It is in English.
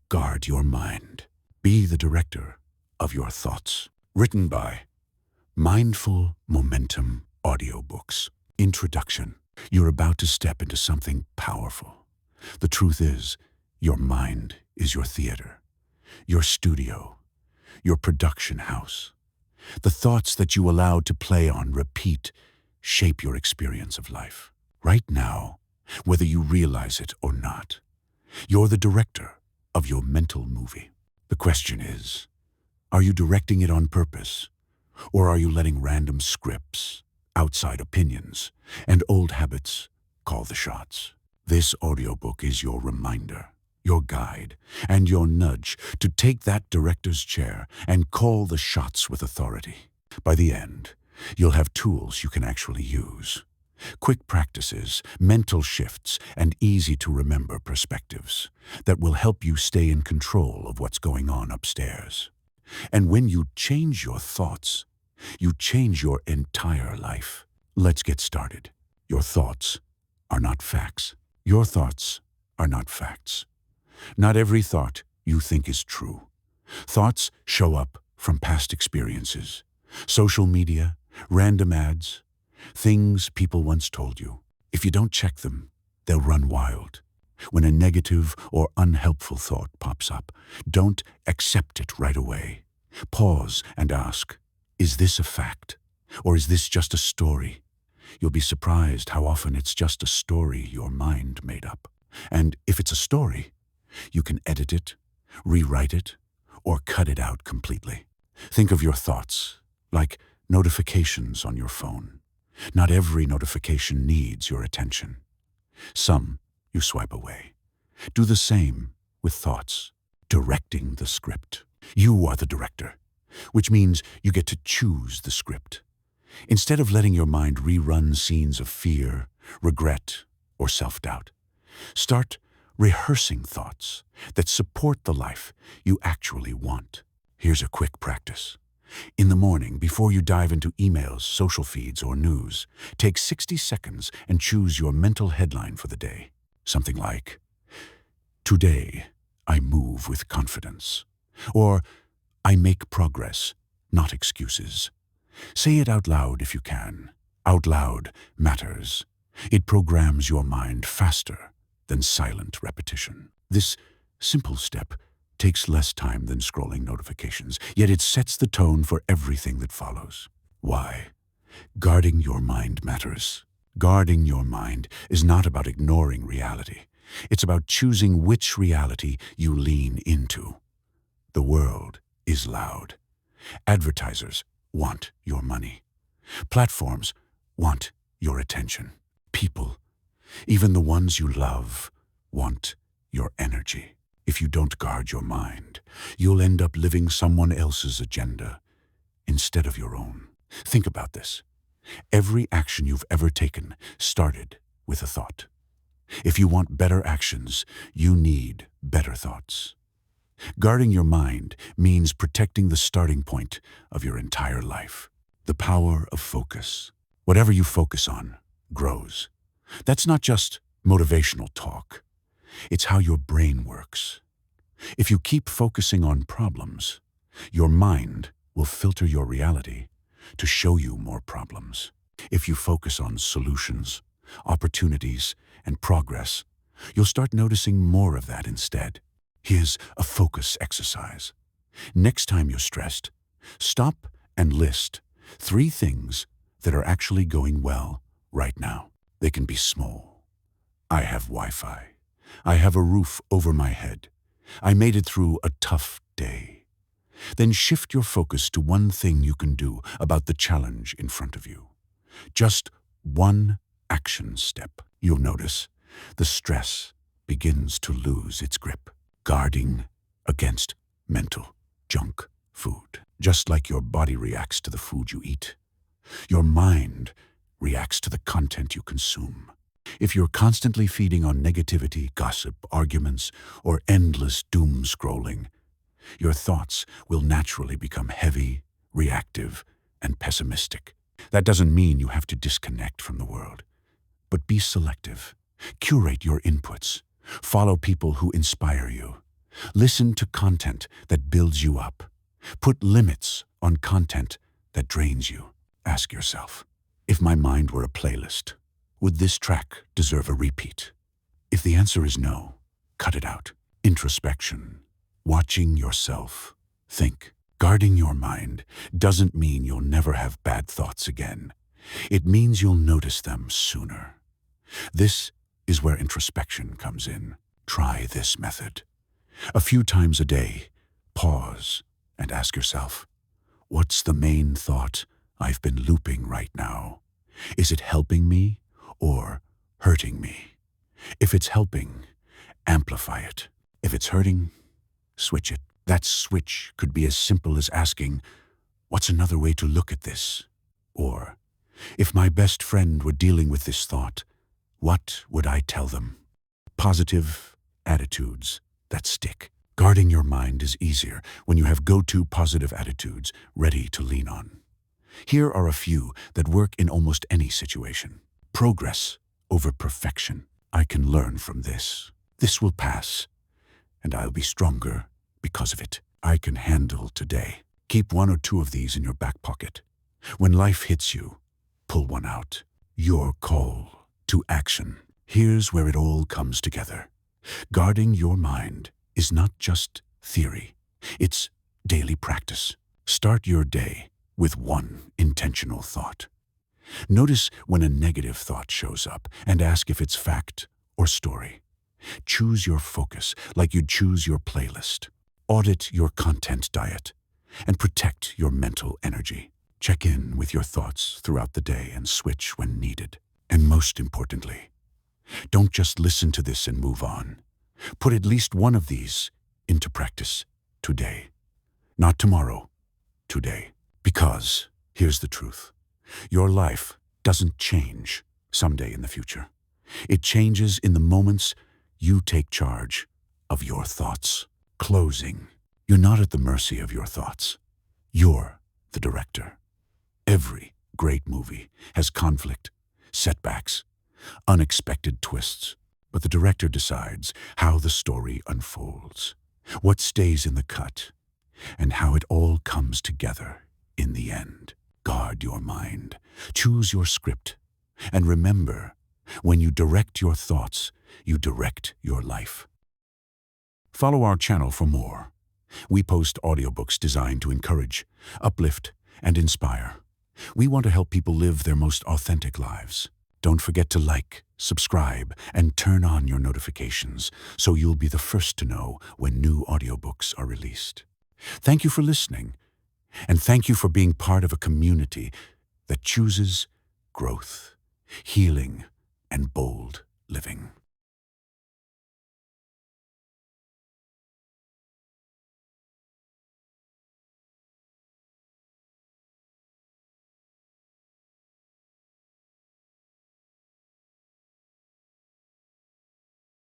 Guard your mind. Be the director of your thoughts. Written by Mindful Momentum Audiobooks. Introduction. You're about to step into something powerful. The truth is, your mind is your theater, your studio, your production house. The thoughts that you allow to play on repeat shape your experience of life. Right now, whether you realize it or not, you're the director of your mental movie. The question is, are you directing it on purpose, or are you letting random scripts, outside opinions, and old habits call the shots? This audiobook is your reminder, your guide, and your nudge to take that director's chair and call the shots with authority. By the end, you'll have tools you can actually use. Quick practices, mental shifts, and easy-to-remember perspectives that will help you stay in control of what's going on upstairs. And when you change your thoughts, you change your entire life. Let's get started. Your thoughts are not facts. Your thoughts are not facts. Not every thought you think is true. Thoughts show up from past experiences, social media, random ads, things people once told you. If you don't check them, they'll run wild. When a negative or unhelpful thought pops up, don't accept it right away. Pause and ask, is this a fact? Or is this just a story? You'll be surprised how often it's just a story your mind made up. And if it's a story, you can edit it, rewrite it, or cut it out completely. Think of your thoughts like notifications on your phone. Not every notification needs your attention. Some you swipe away. Do the same with thoughts. Directing the script. You are the director, which means you get to choose the script. Instead of letting your mind rerun scenes of fear, regret, or self-doubt, start rehearsing thoughts that support the life you actually want. Here's a quick practice. In the morning, before you dive into emails, social feeds, or news, take 60 seconds and choose your mental headline for the day. Something like, "Today, I move with confidence," or "I make progress, not excuses." Say it out loud if you can. Out loud matters. It programs your mind faster than silent repetition. This simple step takes less time than scrolling notifications, yet it sets the tone for everything that follows. Why? Guarding your mind matters. Guarding your mind is not about ignoring reality. It's about choosing which reality you lean into. The world is loud. Advertisers want your money. Platforms want your attention. People, even the ones you love, want your energy. If you don't guard your mind, you'll end up living someone else's agenda instead of your own. Think about this. Every action you've ever taken started with a thought. If you want better actions, you need better thoughts. Guarding your mind means protecting the starting point of your entire life. The power of focus. Whatever you focus on grows. That's not just motivational talk. It's how your brain works. If you keep focusing on problems, your mind will filter your reality to show you more problems. If you focus on solutions, opportunities, and progress, you'll start noticing more of that instead. Here's a focus exercise. Next time you're stressed, stop and list 3 things that are actually going well right now. They can be small. I have Wi-Fi. I have a roof over my head. I made it through a tough day. Then shift your focus to one thing you can do about the challenge in front of you. Just one action step. You'll notice the stress begins to lose its grip. Guarding against mental junk food. Just like your body reacts to the food you eat, your mind reacts to the content you consume. If you're constantly feeding on negativity, gossip, arguments, or endless doom scrolling, your thoughts will naturally become heavy, reactive, and pessimistic. That doesn't mean you have to disconnect from the world, but be selective. Curate your inputs. Follow people who inspire you. Listen to content that builds you up. Put limits on content that drains you. Ask yourself, if my mind were a playlist, would this track deserve a repeat? If the answer is no, cut it out. Introspection. Watching yourself. Think. Guarding your mind doesn't mean you'll never have bad thoughts again. It means you'll notice them sooner. This is where introspection comes in. Try this method. A few times a day, pause and ask yourself, what's the main thought I've been looping right now? Is it helping me or hurting me? If it's helping, amplify it. If it's hurting, switch it. That switch could be as simple as asking, what's another way to look at this? Or, if my best friend were dealing with this thought, what would I tell them? Positive attitudes that stick. Guarding your mind is easier when you have go-to positive attitudes ready to lean on. Here are a few that work in almost any situation. Progress over perfection. I can learn from this. This will pass, and I'll be stronger because of it. I can handle today. Keep one or two of these in your back pocket. When life hits you, pull one out. Your call to action. Here's where it all comes together. Guarding your mind is not just theory. It's daily practice. Start your day with one intentional thought. Notice when a negative thought shows up and ask if it's fact or story. Choose your focus like you'd choose your playlist. Audit your content diet and protect your mental energy. Check in with your thoughts throughout the day and switch when needed. And most importantly, don't just listen to this and move on. Put at least one of these into practice today. Not tomorrow, today. Because, here's the truth, your life doesn't change someday in the future. It changes in the moments you take charge of your thoughts. Closing. You're not at the mercy of your thoughts. You're the director. Every great movie has conflict, setbacks, unexpected twists, but the director decides how the story unfolds, what stays in the cut, and how it all comes together in the end. Guard your mind, choose your script, and remember, when you direct your thoughts, you direct your life. Follow our channel for more. We post audiobooks designed to encourage, uplift, and inspire. We want to help people live their most authentic lives. Don't forget to like, subscribe, and turn on your notifications so you'll be the first to know when new audiobooks are released. Thank you for listening, and thank you for being part of a community that chooses growth, healing, and bold living.